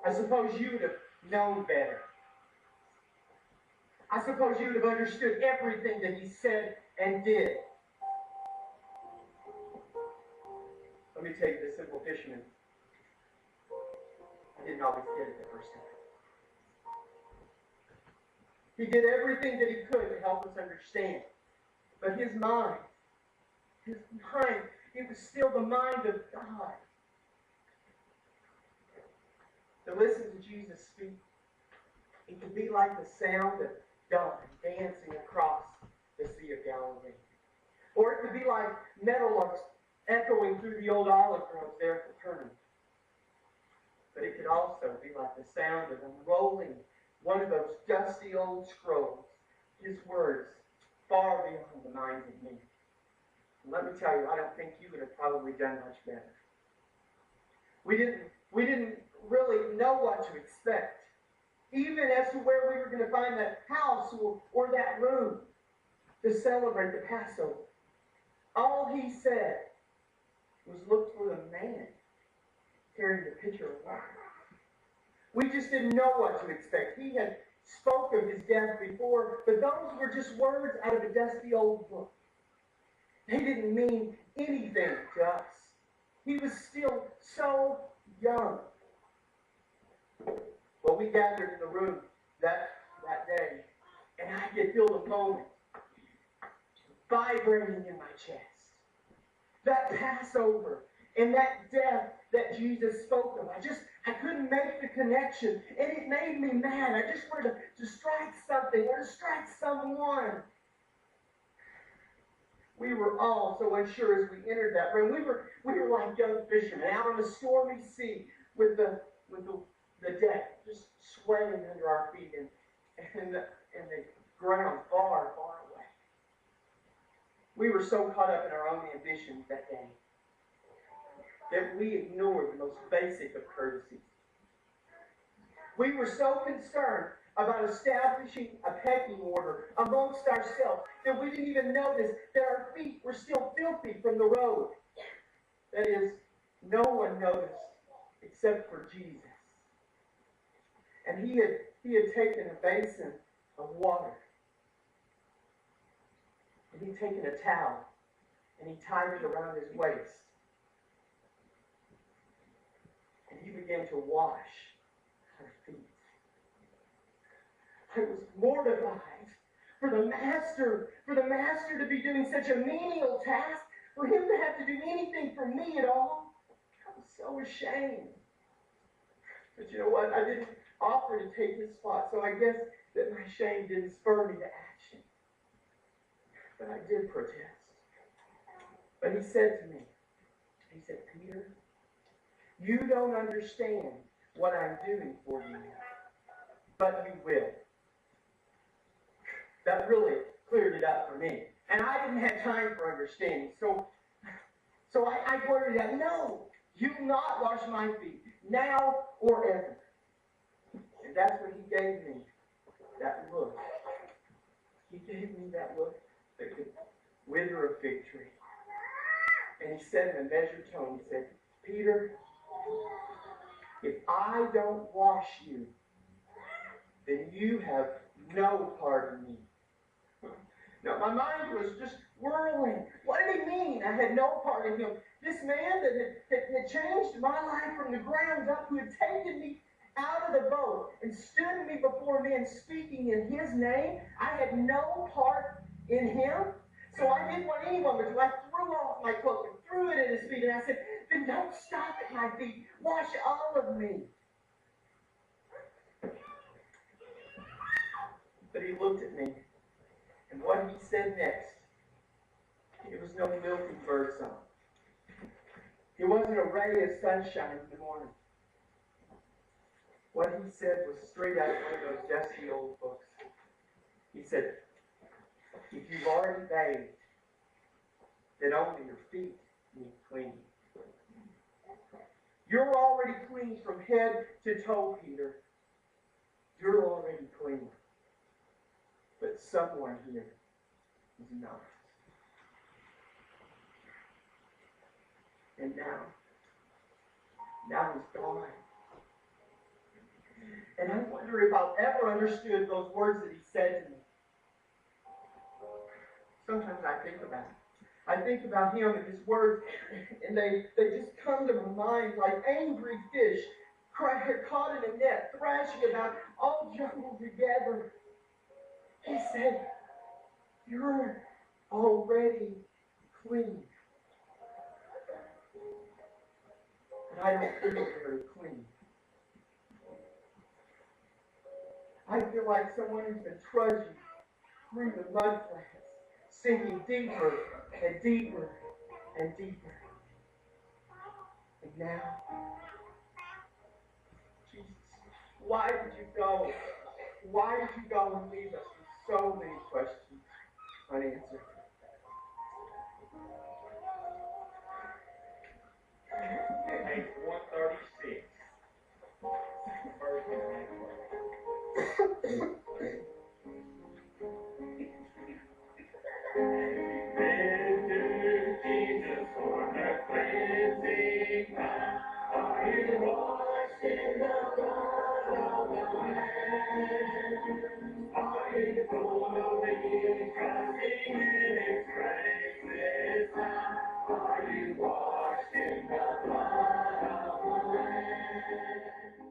I suppose you would have known better. I suppose you would have understood everything that he said and did. Let me tell you, the simple fisherman, I didn't always get it the first time. He did everything that he could to help us understand. But his mind, it was still the mind of God. To listen to Jesus speak, it could be like the sound of dawn dancing across the Sea of Galilee. Or it could be like meadowlarks echoing through the old olive groves there at Capernaum. But it could also be like the sound of unrolling one of those dusty old scrolls, his words far beyond the minds of men. And let me tell you, I don't think you would have probably done much better. We didn't really know what to expect, even as to where we were going to find that house or that room to celebrate the Passover. All he said was look for the man carrying the pitcher of water. We just didn't know what to expect. He had spoke of his death before, but those were just words out of a dusty old book. They didn't mean anything to us. He was still so young. Well, we gathered in the room that day, and I could feel the moment vibrating in my chest. That Passover and that death that Jesus spoke of. I couldn't make the connection, and it made me mad. I just wanted to strike something or to strike someone. We were all so unsure as we entered that room. We were like young fishermen out on a stormy sea with the deck just swaying under our feet and the ground far, far away. We were so caught up in our own ambitions that day that we ignored the most basic of courtesies. We were so concerned about establishing a pecking order amongst ourselves that we didn't even notice that our feet were still filthy from the road. That is, no one noticed except for Jesus. And he had taken a basin of water, and he'd taken a towel, and he tied it around his waist. And he began to wash her feet. I was mortified for the master to be doing such a menial task, for him to have to do anything for me at all. I was so ashamed. But you know what? I didn't offer to take his spot, so I guess that my shame didn't spur me to action. But I did protest. But he said to me, Peter, you don't understand what I'm doing for you, but you will. That really cleared it up for me. And I didn't have time for understanding. So I blurted out, no, you will not wash my feet, now or ever. And that's when he gave me that look. He gave me that look that could wither a fig tree. And he said in a measured tone, he said, Peter, if I don't wash you, then you have no part in me. Now, my mind was just whirling. What did he mean? I had no part in him. This man that had changed my life from the ground up, who had taken me out of the boat and stood me before men speaking in his name, I had no part in him. So I did what anyone would do. I threw off my cloak and threw it at his feet, and I said, then don't stop at my feet. Wash all of me. But he looked at me, and what he said next, it was no milky bird song. It wasn't a ray of sunshine in the morning. What he said was straight out of one of those dusty old books. He said, if you've already bathed, then only your feet need cleaning. You're already clean from head to toe, Peter. You're already clean. But someone here is not. And now he's gone. And I wonder if I'll ever understood those words that he said to me. Sometimes I think about it. I think about him and his words, and they just come to my mind like angry fish caught in a net, thrashing about, all jumbled together. He said, "You're already clean." But I don't feel very clean. I feel like someone who's been trudging through the mud flats, sinking deeper and deeper and deeper. And now, Jesus, why did you go? Why did you go and leave us with so many questions unanswered? Page 136. First Jesus for the cleansing power. Are you washed in the blood of the Lamb? Are you fully trusting in His grace now? Are you washed in the blood of the Lamb?